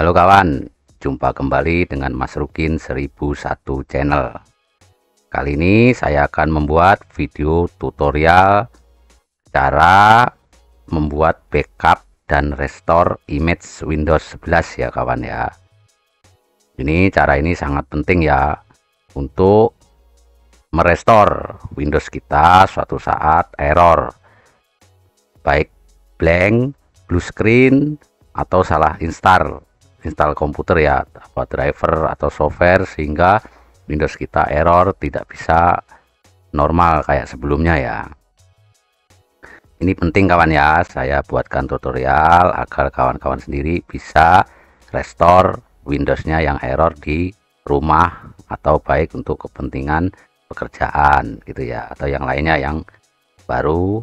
Halo kawan, jumpa kembali dengan Mas Rukin 1001 channel. Kali ini saya akan membuat video tutorial cara membuat backup dan restore image Windows 11 ya kawan ya. Cara ini sangat penting ya untuk merestore Windows kita suatu saat error, baik blank, blue screen, atau salah install komputer ya, apa driver atau software, sehingga Windows kita error, tidak bisa normal kayak sebelumnya ya. Ini penting kawan ya, saya buatkan tutorial agar kawan-kawan sendiri bisa restore Windowsnya yang error di rumah, atau baik untuk kepentingan pekerjaan gitu ya, atau yang lainnya yang baru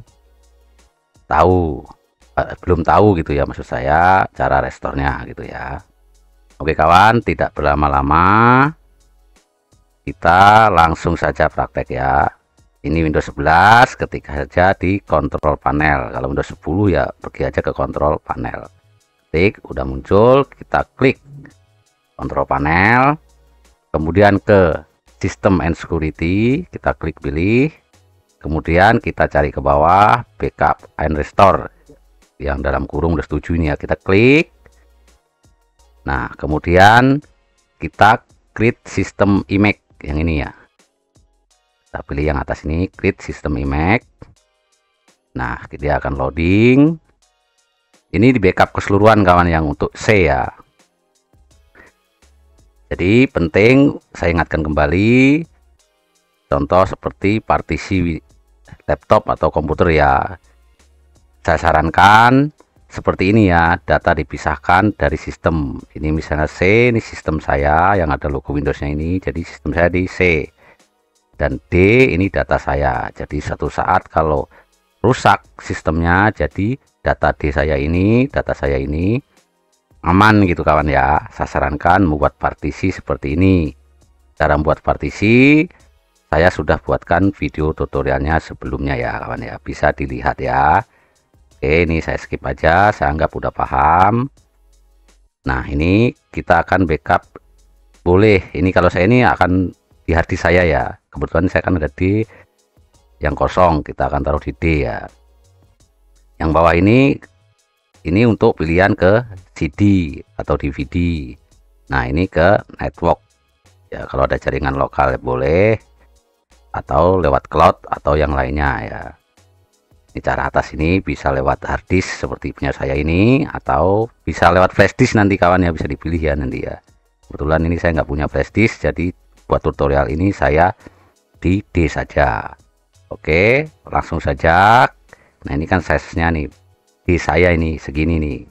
belum tahu gitu ya, maksud saya cara restorenya gitu ya. Oke kawan, tidak berlama-lama, kita langsung saja praktek ya. Ini Windows 11, ketik saja di kontrol panel. Kalau Windows 10 ya pergi aja ke kontrol panel, ketik, udah muncul, kita klik kontrol panel, kemudian ke System and Security, kita klik pilih, kemudian kita cari ke bawah backup and restore, yang dalam kurung udah setuju ini ya, kita klik. Nah kemudian kita create system image yang ini ya, kita pilih yang atas ini, create system image. Nah dia akan loading. Ini di backup keseluruhan kawan, yang untuk C ya. Jadi penting saya ingatkan kembali, contoh seperti partisi laptop atau komputer ya, saya sarankan seperti ini ya, data dipisahkan dari sistem. Ini misalnya C, ini sistem saya yang ada logo Windowsnya ini, jadi sistem saya di C, dan D ini data saya. Jadi suatu saat kalau rusak sistemnya, jadi data D saya ini, data saya ini aman gitu kawan ya. Saya sarankan membuat partisi seperti ini. Cara membuat partisi saya sudah buatkan video tutorialnya sebelumnya ya kawan ya, bisa dilihat ya. Oke, ini saya skip aja, saya anggap udah paham. Nah ini kita akan backup, boleh ini kalau saya ini akan di hard disk saya ya, kebetulan saya akan ada di yang kosong, kita akan taruh di D ya. Yang bawah ini untuk pilihan ke CD atau DVD. Nah ini ke network ya, kalau ada jaringan lokal ya boleh, atau lewat cloud atau yang lainnya ya. Ini cara atas ini bisa lewat hard disk seperti punya saya ini, atau bisa lewat flash disk nanti kawan ya, bisa dipilih ya nanti ya. Kebetulan ini saya nggak punya flash disk, jadi buat tutorial ini saya di D saja. Oke, langsung saja. Nah ini kan size nya nih di saya ini segini nih,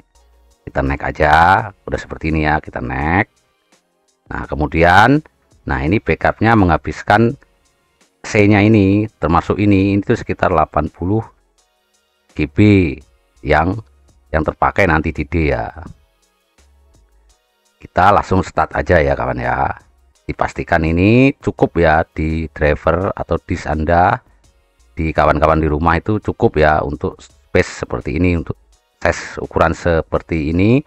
kita naik aja, udah seperti ini ya, kita naik. Nah kemudian, nah ini backupnya menghabiskan C nya ini, termasuk ini itu sekitar 80 GB yang terpakai nanti di D ya. Kita langsung start aja ya kawan ya, dipastikan ini cukup ya di driver atau disk Anda, di kawan-kawan di rumah itu cukup ya untuk space seperti ini, untuk size ukuran seperti ini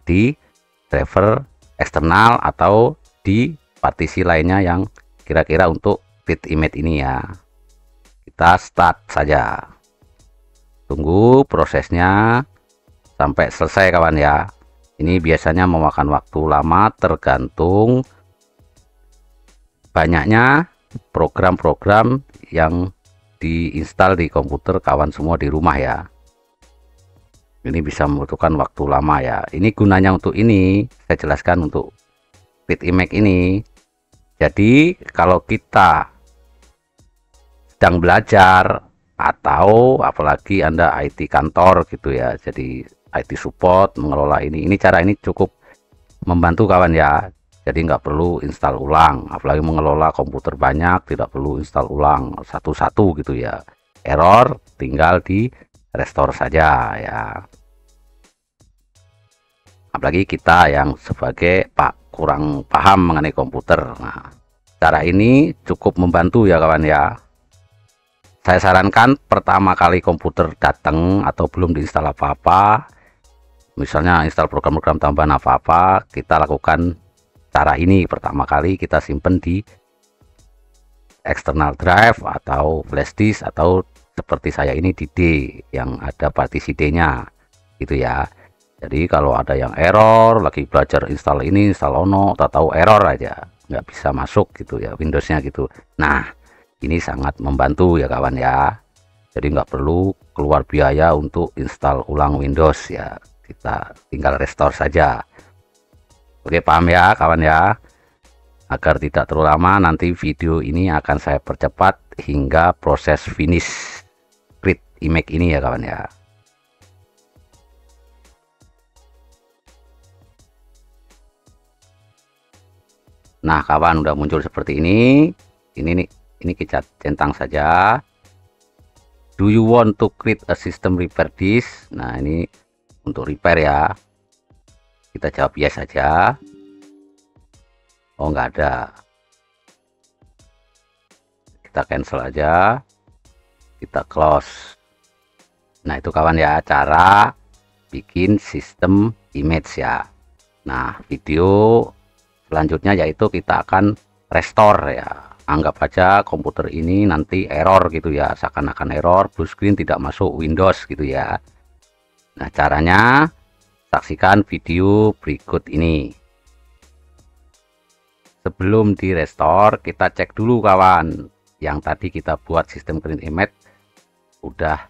di driver eksternal atau di partisi lainnya yang kira-kira untuk fit image ini ya. Kita start saja, tunggu prosesnya sampai selesai kawan ya. Ini biasanya memakan waktu lama tergantung banyaknya program-program yang diinstal di komputer kawan semua di rumah ya. Ini bisa membutuhkan waktu lama ya. Ini gunanya untuk ini, saya jelaskan untuk fit image ini. Jadi kalau kita sedang belajar, atau apalagi Anda IT kantor gitu ya, jadi IT support mengelola ini cara ini cukup membantu kawan ya. Jadi nggak perlu install ulang, apalagi mengelola komputer banyak, tidak perlu install ulang satu-satu gitu ya. Error tinggal di restore saja ya. Apalagi kita yang sebagai kurang paham mengenai komputer. Nah cara ini cukup membantu ya kawan ya. Saya sarankan pertama kali komputer datang atau belum diinstal apa-apa, misalnya install program-program tambahan apa-apa, kita lakukan cara ini. Pertama kali kita simpen di external drive atau flash disk, atau seperti saya ini di D yang ada partisi D-nya gitu ya. Jadi kalau ada yang error, lagi belajar install ini, install ono, tak tahu error aja, nggak bisa masuk gitu ya Windowsnya gitu. Nah, ini sangat membantu ya kawan ya. Jadi nggak perlu keluar biaya untuk install ulang Windows ya. Kita tinggal restore saja. Oke, paham ya kawan ya. Agar tidak terlalu lama, nanti video ini akan saya percepat hingga proses finish create image ini ya kawan ya. Nah kawan, udah muncul seperti ini nih, ini kita centang saja. Do you want to create a system repair disk? Nah ini untuk repair ya, kita jawab yes saja. Oh nggak ada, kita cancel aja, kita close. Nah itu kawan ya, cara bikin sistem image ya. Nah video selanjutnya yaitu kita akan restore ya. Anggap aja komputer ini nanti error gitu ya, seakan-akan error, blue screen, tidak masuk Windows gitu ya. Nah caranya, saksikan video berikut ini. Sebelum di restore, kita cek dulu kawan, yang tadi kita buat sistem clean image udah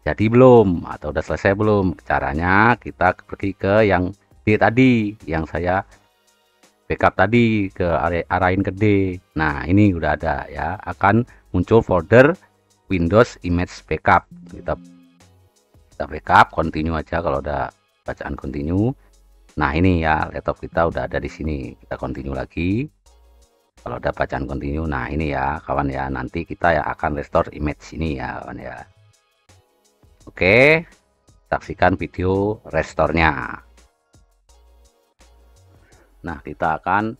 jadi belum atau udah selesai belum. Caranya kita pergi ke yang D tadi, yang saya backup tadi, ke arahin ke D. Nah ini udah ada ya, akan muncul folder Windows Image Backup. Kita backup, continue aja kalau udah bacaan continue. Nah ini ya, laptop kita udah ada di sini, kita continue lagi kalau udah bacaan continue. Nah ini ya kawan ya, nanti kita ya akan restore image ini ya kawan ya. Oke, saksikan video restore-nya. Nah kita akan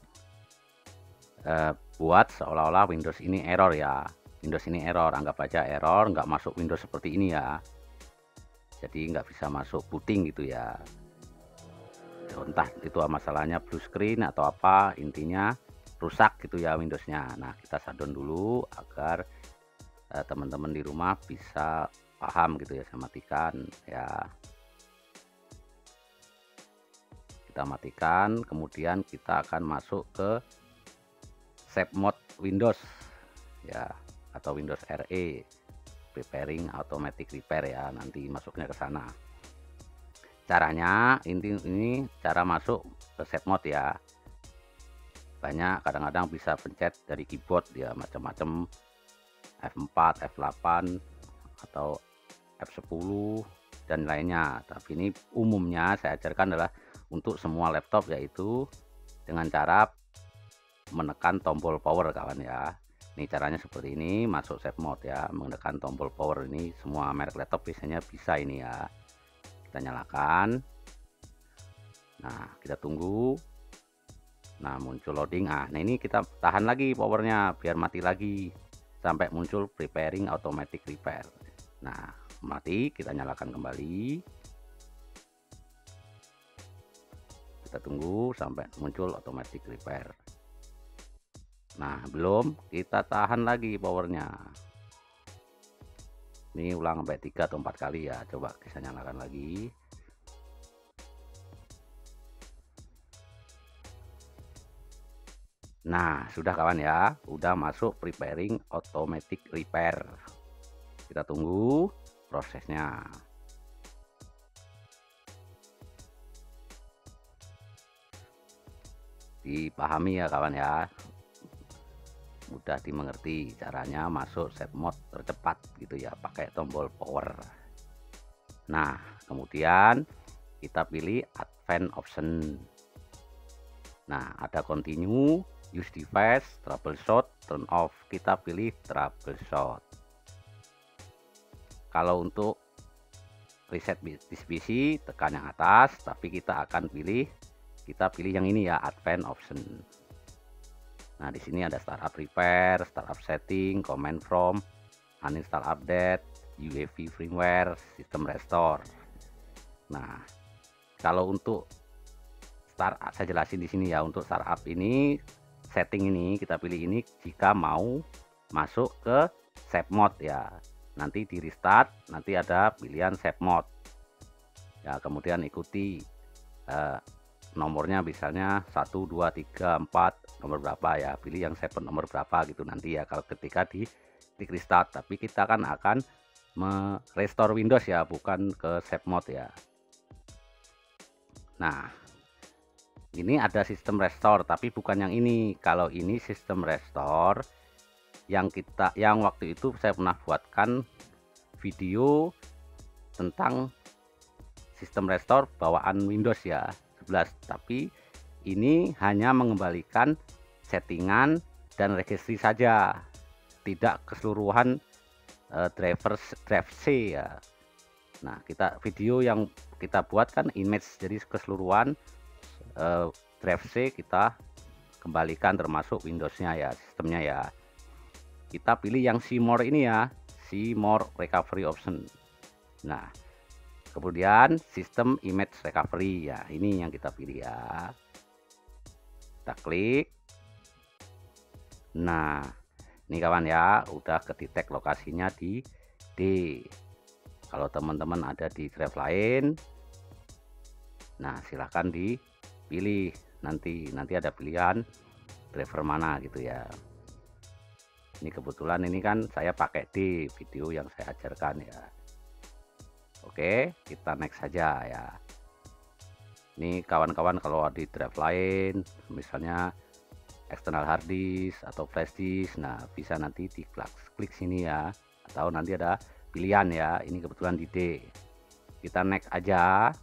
buat seolah-olah Windows ini error ya. Windows ini error, anggap aja error, nggak masuk Windows seperti ini ya. Jadi nggak bisa masuk booting gitu ya. Entah itu masalahnya blue screen atau apa, intinya rusak gitu ya Windowsnya. Nah kita shutdown dulu agar teman-teman di rumah bisa paham gitu ya. Saya matikan ya, kita matikan, kemudian kita akan masuk ke save mode Windows ya, atau Windows RE, preparing automatic repair ya, nanti masuknya ke sana. Caranya ini cara masuk ke save mode ya, banyak, kadang-kadang bisa pencet dari keyboard ya, macam-macam, F4, F8 atau F10 dan lainnya. Tapi ini umumnya saya ajarkan adalah untuk semua laptop, yaitu dengan cara menekan tombol power kawan ya. Ini caranya seperti ini, masuk save mode ya, menekan tombol power. Ini semua merek laptop biasanya bisa ini ya. Kita nyalakan, nah kita tunggu. Nah muncul loading. Nah ini kita tahan lagi powernya biar mati lagi sampai muncul preparing automatic repair. Nah mati, kita nyalakan kembali, kita tunggu sampai muncul automatic repair. Nah belum, kita tahan lagi powernya. Ini ulang sampai 3 atau 4 kali ya, coba kita nyalakan lagi. Nah sudah kawan ya, udah masuk preparing automatic repair. Kita tunggu prosesnya. Dipahami ya kawan ya, mudah dimengerti caranya masuk save mode tercepat gitu ya, pakai tombol power. Nah kemudian kita pilih advance option. Nah ada continue, use device, troubleshoot, turn off. Kita pilih troubleshoot. Kalau untuk reset disk PC tekan yang atas, tapi kita akan pilih yang ini ya, advance option. Nah di sini ada startup repair, startup setting, command from, uninstall update, UEFI firmware, system restore. Nah Kalau untuk startup saya jelasin di sini ya. Untuk startup ini setting ini kita pilih ini jika mau masuk ke save mode ya. Nanti di restart nanti ada pilihan save mode ya, kemudian ikuti nomornya, misalnya 1 2 3 4 nomor berapa ya, pilih yang save nomor berapa gitu nanti ya kalau ketika di klik restart. Tapi kita kan akan merestore Windows ya, bukan ke save mode ya. Nah, ini ada sistem restore tapi bukan yang ini. Kalau ini sistem restore yang waktu itu saya pernah buatkan video tentang sistem restore bawaan Windows ya 11, tapi ini hanya mengembalikan settingan dan registry saja, tidak keseluruhan drive C ya. Nah, video yang kita buat kan image, jadi keseluruhan drive C kita kembalikan termasuk Windowsnya ya, sistemnya ya. Kita pilih yang see more ini ya, see more recovery option. Nah, kemudian sistem image recovery ya, ini yang kita pilih ya. Kita klik. Nah, ini kawan ya, udah kedetek lokasinya di D. Kalau teman-teman ada di drive lain, nah silahkan dipilih, nanti ada pilihan driver mana gitu ya. Ini kebetulan ini kan saya pakai di video yang saya ajarkan ya. Oke, kita next saja ya. Ini kawan-kawan kalau di drive lain, misalnya external hard disk atau flash disk, nah bisa nanti klik sini ya, atau nanti ada pilihan ya. Ini kebetulan di D, kita next aja.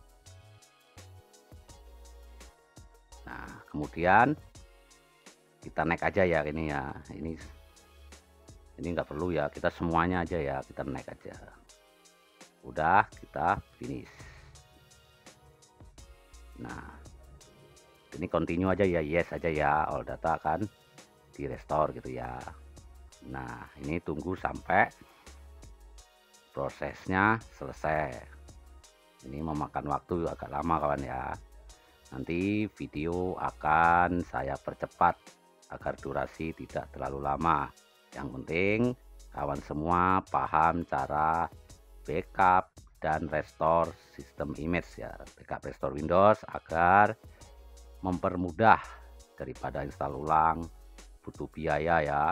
Nah, kemudian kita next aja ya ini ya. Ini nggak perlu ya, kita semuanya aja ya, kita next aja. Udah, kita finish. Nah, ini continue aja ya, yes aja ya, all data akan di restore gitu ya. Nah, ini tunggu sampai prosesnya selesai. Ini memakan waktu agak lama kawan ya. Nanti video akan saya percepat agar durasi tidak terlalu lama. Yang penting kawan semua paham cara backup dan restore sistem image ya, backup restore Windows agar mempermudah daripada install ulang, butuh biaya ya.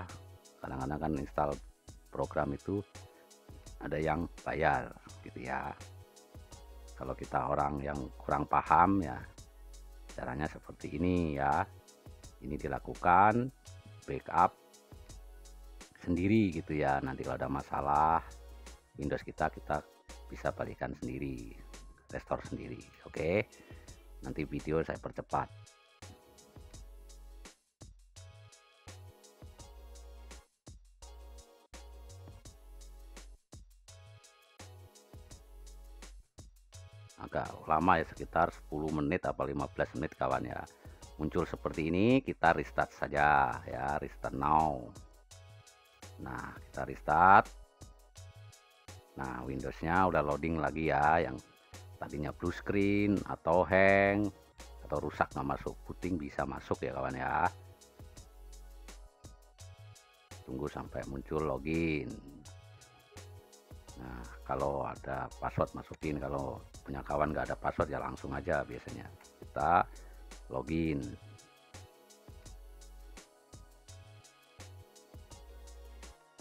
Kadang-kadang kan install program itu ada yang bayar gitu ya. Kalau kita orang yang kurang paham ya, caranya seperti ini ya. Ini dilakukan backup sendiri gitu ya. Nanti kalau ada masalah Windows kita bisa balikan sendiri, restore sendiri. Oke, nanti video saya percepat. Agak lama ya, sekitar 10 menit atau 15 menit kawan ya. Muncul seperti ini, kita restart saja ya, restart now. Nah, kita restart. Nah, Windowsnya udah loading lagi ya, yang tadinya blue screen atau hang atau rusak nggak masuk booting bisa masuk ya kawan ya. Tunggu sampai muncul login. Nah, kalau ada password masukin, kalau punya kawan nggak ada password ya langsung aja biasanya kita login.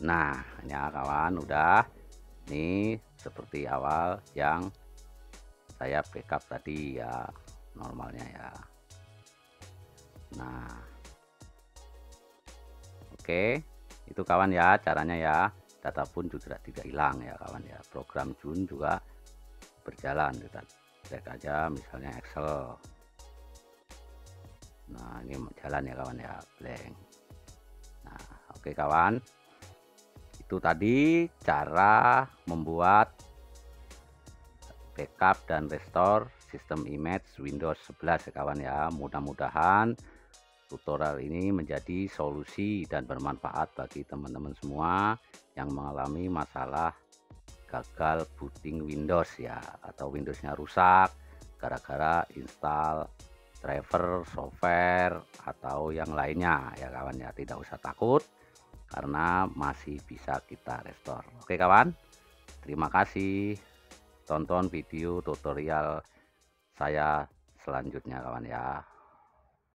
Nah, ini ya kawan, udah ini seperti awal yang saya backup tadi ya, normalnya ya. Nah, oke, itu kawan ya caranya ya. Data pun juga tidak hilang ya kawan ya. Program Jun juga berjalan, kita cek aja misalnya Excel. Nah, ini jalan ya kawan ya, blank. Nah, oke kawan, itu tadi cara membuat backup dan restore sistem image Windows 11 ya kawan ya. Mudah-mudahan tutorial ini menjadi solusi dan bermanfaat bagi teman-teman semua yang mengalami masalah gagal booting Windows ya, atau Windowsnya rusak gara-gara install driver software atau yang lainnya ya kawan ya. Tidak usah takut karena masih bisa kita restore. Oke kawan, terima kasih, tonton video tutorial saya selanjutnya kawan ya.